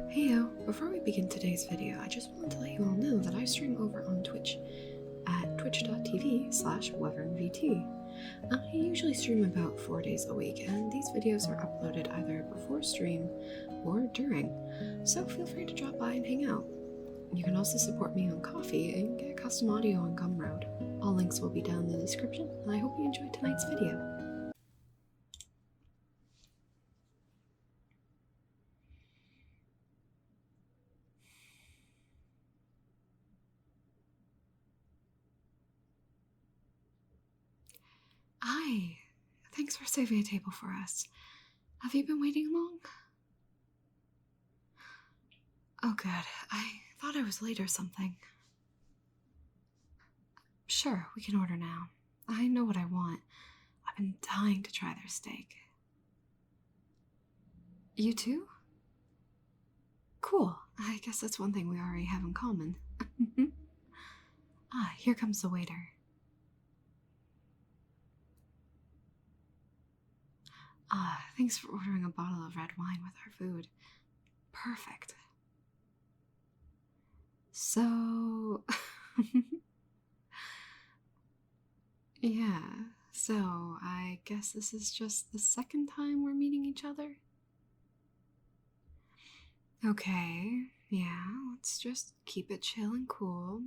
Heyo, before we begin today's video, I just wanted to let you all know that I stream over on Twitch at twitch.tv/whovmvt. I usually stream about 4 days a week, and these videos are uploaded either before stream or during, so feel free to drop by and hang out. You can also support me on Ko-fi and get custom audio on Gumroad. All links will be down in the description, and I hope you enjoyed tonight's video. Hi, thanks for saving a table for us. Have you been waiting long? Oh good, I thought I was late or something. Sure, we can order now. I know what I want. I've been dying to try their steak. You too? Cool, I guess that's one thing we already have in common. Ah, here comes the waiter. Ah, thanks for ordering a bottle of red wine with our food. Perfect. So... yeah, so I guess this is just the second time we're meeting each other? Okay, yeah, let's just keep it chill and cool,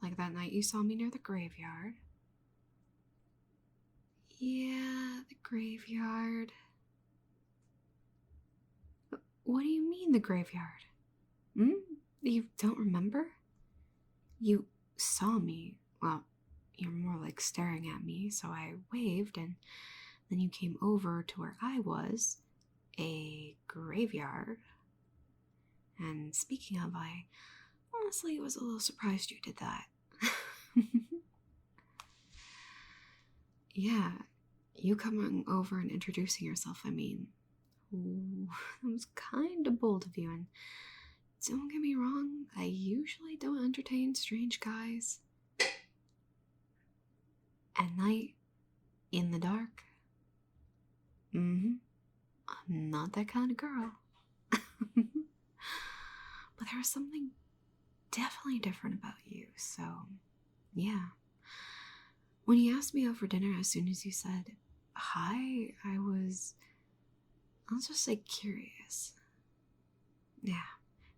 like that night you saw me near the graveyard. Yeah, the graveyard. What do you mean, the graveyard? You don't remember? You saw me. Well, you're more like staring at me, so I waved, and then you came over to where I was, a graveyard. And speaking of, I honestly was a little surprised you did that. Yeah, you coming over and introducing yourself, I mean. Ooh, that was kind of bold of you, and don't get me wrong, I usually don't entertain strange guys. At night, in the dark. I'm not that kind of girl. But there was something definitely different about you, so yeah. When you asked me out for dinner as soon as you said hi, I'll just say curious. Yeah,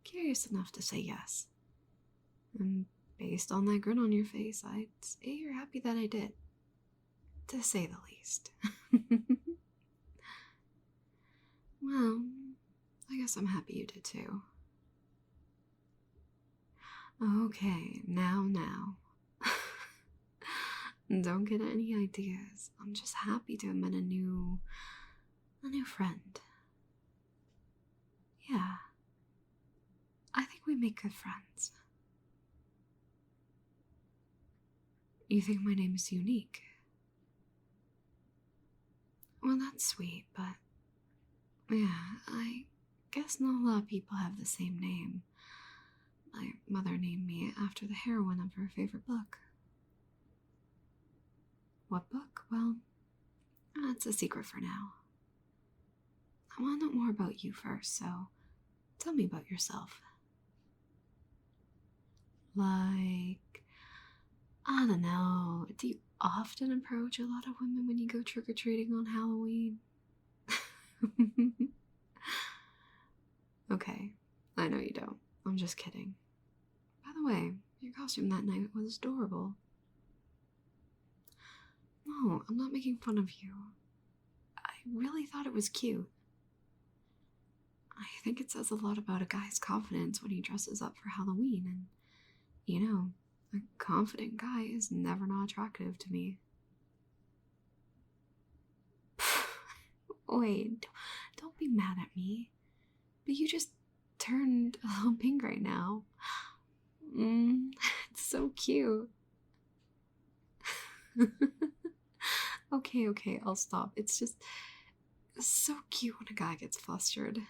curious enough to say yes. And based on that grin on your face, I'd say you're happy that I did. To say the least. Well, I guess I'm happy you did too. Okay, now. Don't get any ideas. I'm just happy to have met a new friend. Yeah. I think we make good friends. You think my name is unique? Well, that's sweet, but yeah, I guess not a lot of people have the same name. My mother named me after the heroine of her favorite book. What book? Well, that's a secret for now. I want to know more about you first, so tell me about yourself. Like, I don't know, do you often approach a lot of women when you go trick-or-treating on Halloween? Okay, I know you don't. I'm just kidding. By the way, your costume that night was adorable. No, I'm not making fun of you. I really thought it was cute. I think it says a lot about a guy's confidence when he dresses up for Halloween, and, you know, a confident guy is never not attractive to me. Wait, don't be mad at me. But you just turned a little pink right now. It's so cute. Okay, I'll stop. It's just so cute when a guy gets flustered.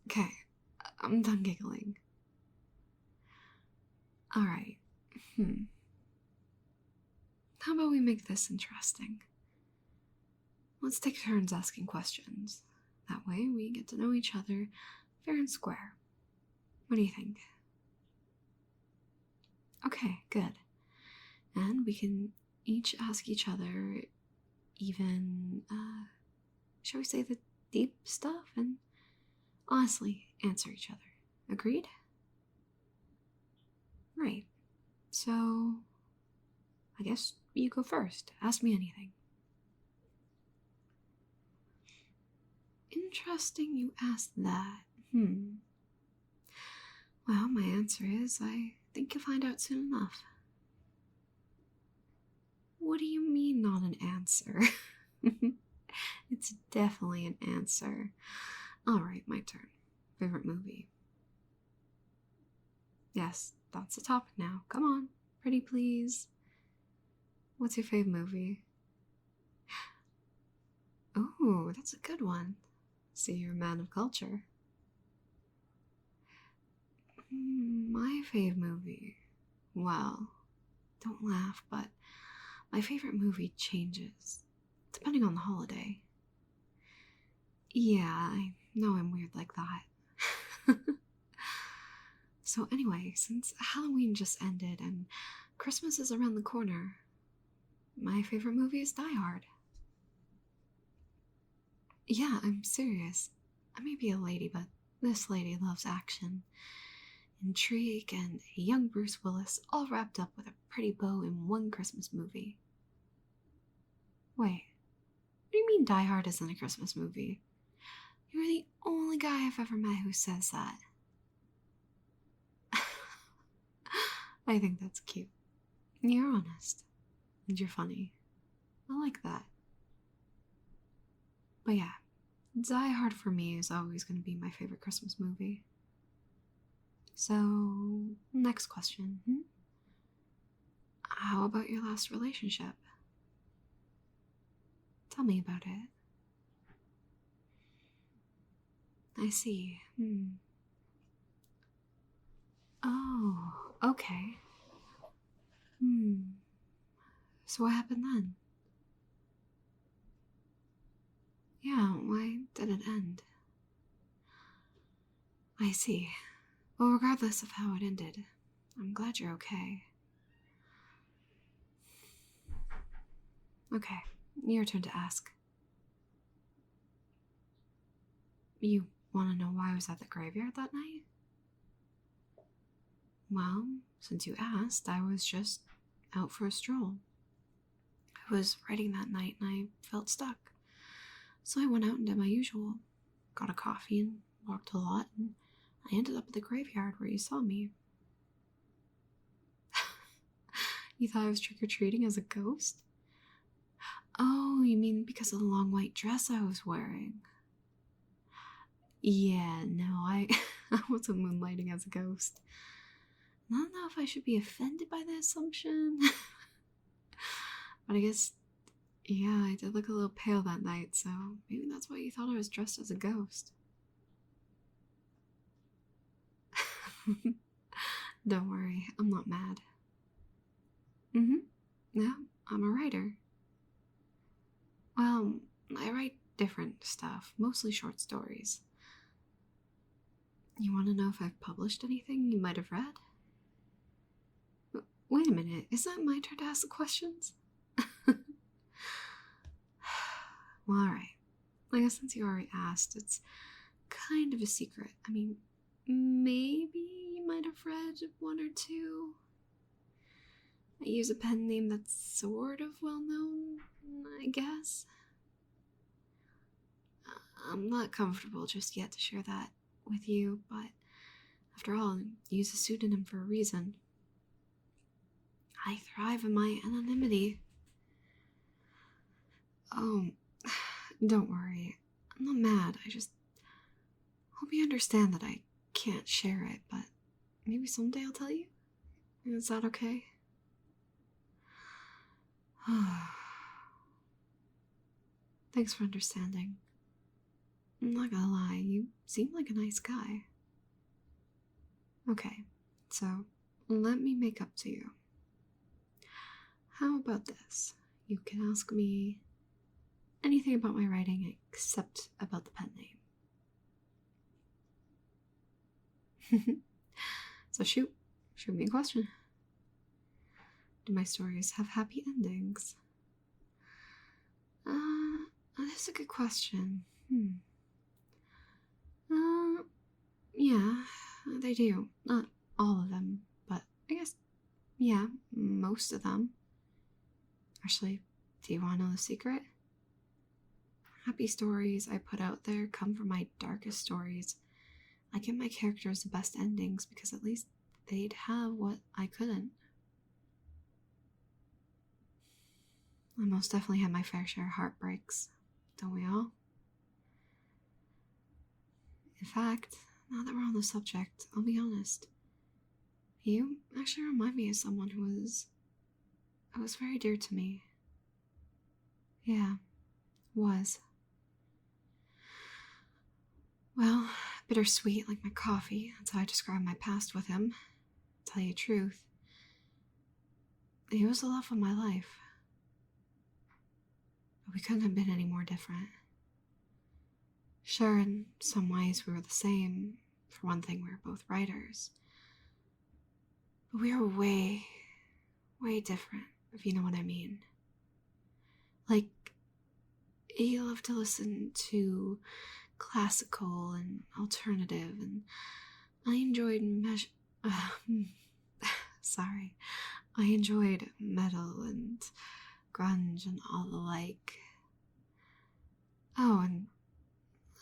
Okay, I'm done giggling. Alright, how about we make this interesting? let's take turns asking questions. That way we get to know each other fair and square. What do you think? Okay, good. And we can each ask each other even, shall we say, the deep stuff, and honestly answer each other. Agreed? Right. So, I guess you go first. Ask me anything. Interesting you asked that. Well, my answer is, I think you'll find out soon enough. What do you mean, not an answer? It's definitely an answer. Alright, my turn. Favorite movie? Yes, that's the topic now. Come on, pretty please. What's your favorite movie? Oh, that's a good one. So you're a man of culture. My favorite movie? Well, don't laugh, but my favorite movie changes, depending on the holiday. Yeah, I know I'm weird like that. So anyway, since Halloween just ended and Christmas is around the corner, my favorite movie is Die Hard. Yeah, I'm serious. I may be a lady, but this lady loves action, intrigue, and a young Bruce Willis all wrapped up with a pretty bow in one Christmas movie. Wait, what do you mean Die Hard isn't a Christmas movie? You're the only guy I've ever met who says that. I think that's cute. You're honest. And you're funny. I like that. But yeah, Die Hard for me is always going to be my favorite Christmas movie. So, next question. How about your last relationship? Tell me about it. I see. Oh, okay. So what happened then? Yeah, why did it end? I see. Well, regardless of how it ended, I'm glad you're okay. Okay, your turn to ask. You want to know why I was at the graveyard that night? Well, since you asked, I was just out for a stroll. I was writing that night and I felt stuck. So I went out and did my usual. Got a coffee and walked a lot, and I ended up at the graveyard where you saw me. You thought I was trick-or-treating as a ghost? Oh, you mean because of the long white dress I was wearing? Yeah, no, I wasn't moonlighting as a ghost. I don't know if I should be offended by the assumption. But I guess, yeah, I did look a little pale that night, so maybe that's why you thought I was dressed as a ghost. Don't worry, I'm not mad. Yeah, I'm a writer. Well, I write different stuff, mostly short stories. You want to know if I've published anything you might have read? Wait a minute, is that my turn to ask the questions? Well, alright. I guess since you already asked, it's kind of a secret. I mean, maybe you might have read one or two. I use a pen name that's sort of well known, I guess. I'm not comfortable just yet to share that with you, but after all, I use a pseudonym for a reason. I thrive in my anonymity. Oh, don't worry. I'm not mad. I just hope you understand that I can't share it, but maybe someday I'll tell you. Is that okay? Thanks for understanding. I'm not gonna lie, you seem like a nice guy. Okay, so let me make up to you. How about this? You can ask me anything about my writing except about the pen name. So shoot me a question. Do my stories have happy endings? That's a good question. Yeah, they do. Not all of them, but I guess, yeah, most of them. Actually, do you want to know the secret? Happy stories I put out there come from my darkest stories. I give my characters the best endings because at least they'd have what I couldn't. I most definitely had my fair share of heartbreaks, don't we all? In fact, now that we're on the subject, I'll be honest. You actually remind me of someone who was very dear to me. Yeah, was. Well, bittersweet like my coffee. That's how I describe my past with him. To tell you the truth, he was the love of my life. But we couldn't have been any more different. Sure, in some ways we were the same. For one thing, we were both writers. But we were way, way different, if you know what I mean. Like, he loved to listen to classical and alternative, and I enjoyed I enjoyed metal and grunge and all the like. Oh, and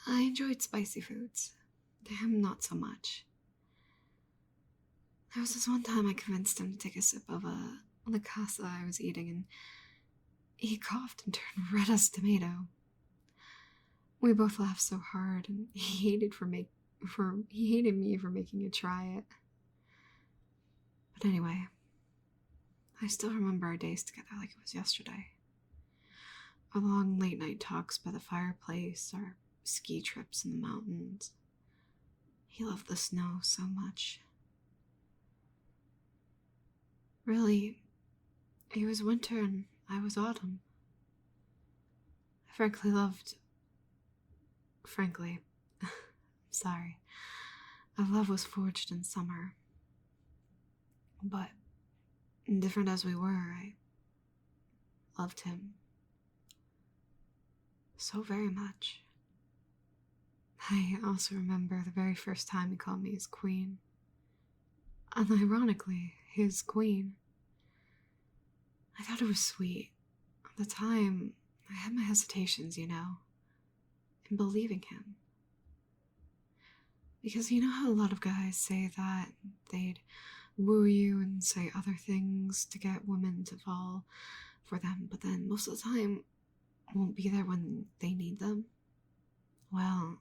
I enjoyed spicy foods. Him, not so much. There was this one time I convinced him to take a sip of a La Casa I was eating, and he coughed and turned red as a tomato. We both laughed so hard, and he hated me for making it try it. But anyway, I still remember our days together like it was yesterday. Our long late night talks by the fireplace, our ski trips in the mountains. He loved the snow so much. Really, he was winter and I was autumn. Sorry. Our love was forged in summer. But, different as we were, I loved him so very much. I also remember the very first time he called me his queen. And ironically, his queen. I thought it was sweet. At the time, I had my hesitations, in believing him. Because you know how a lot of guys say that they'd woo you and say other things to get women to fall for them, but then most of the time won't be there when they need them? Well,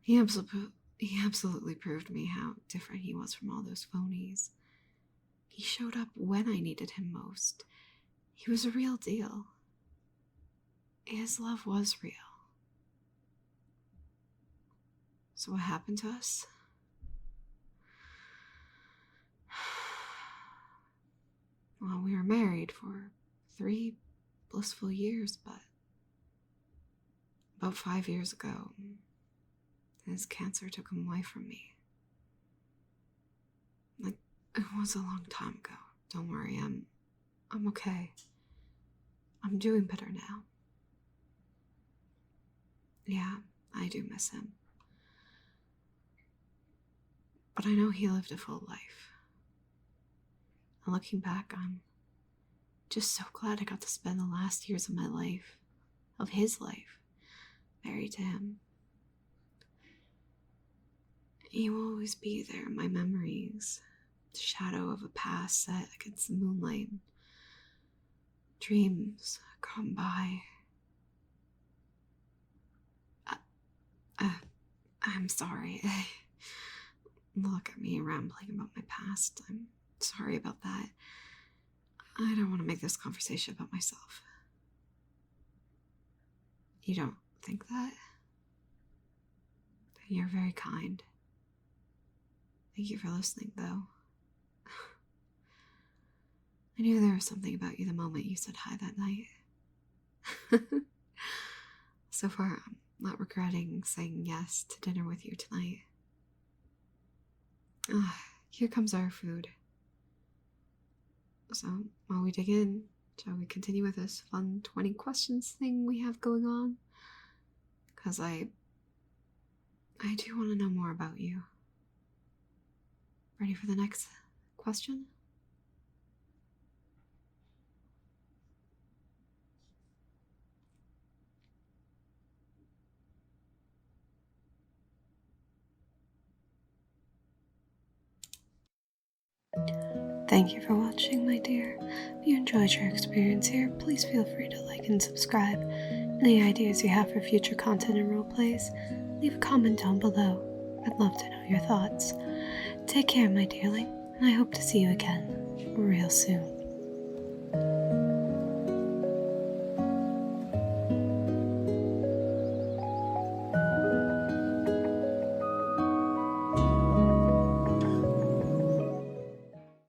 he absolutely proved me how different he was from all those phonies. He showed up when I needed him most. He was a real deal. His love was real. So what happened to us? Well, we were married for 3 blissful years, but about 5 years ago, his cancer took him away from me. Like, it was a long time ago. Don't worry, I'm okay. I'm doing better now. Yeah, I do miss him. But I know he lived a full life. And looking back, I'm just so glad I got to spend the last years of my life, of his life, married to him. He will always be there in my memories, the shadow of a past set against the moonlight. Dreams come by. I'm sorry. Look at me rambling about my past. I'm sorry about that. I don't want to make this conversation about myself. You don't think that? You're very kind. Thank you for listening, though. I knew there was something about you the moment you said hi that night. So far, I'm not regretting saying yes to dinner with you tonight. Here comes our food. So, while we dig in, shall we continue with this fun 20 questions thing we have going on? Because I do want to know more about you. Ready for the next question? Thank you for watching, my dear. If you enjoyed your experience here, please feel free to like and subscribe. Any ideas you have for future content and roleplays, leave a comment down below. I'd love to know your thoughts. Take care, my dearling, and I hope to see you again real soon.